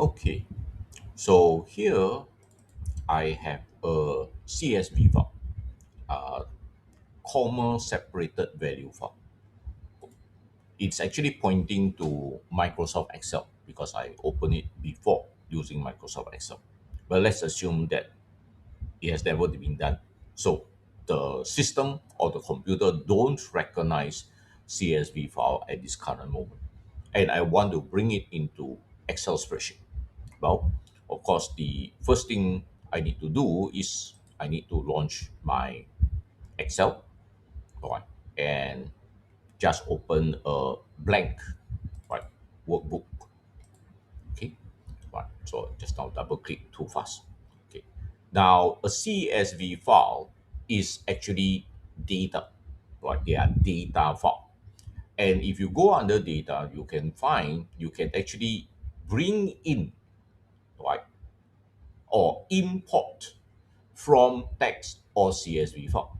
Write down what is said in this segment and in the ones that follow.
Okay, so here I have a CSV file, comma separated value file. It's actually pointing to Microsoft Excel because I opened it before using Microsoft Excel. But let's assume that it has never been done. So the system or the computer don't recognize CSV file at this current moment. And I want to bring it into Excel spreadsheet. Well, of course, the first thing I need to do is I need to launch my Excel, right, and just open a blank, right, workbook. Okay, right. So just now double click too fast. Okay, now a CSV file is actually data, right? They are data file, and if you go under data, you can actually bring in, right, or import from text or CSV file.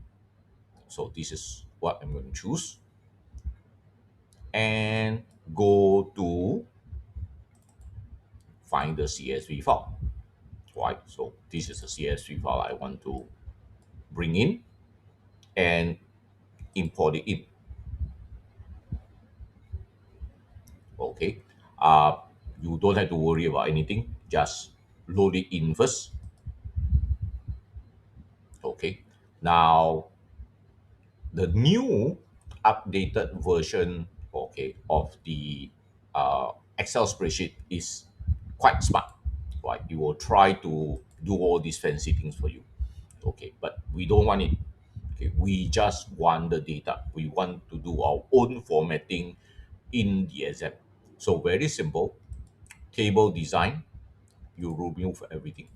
So this is what I'm going to choose and go to find the CSV file. Right. So this is a CSV file I want to bring in and import it in. Okay. Uh, you don't have to worry about anything. Just load it in first. Okay. Now the new updated version, okay, of the Excel spreadsheet is quite smart, right? It will try to do all these fancy things for you, okay, but we don't want it. Okay, we just want the data. We want to do our own formatting in the exam. So very simple. Table design, you remove everything.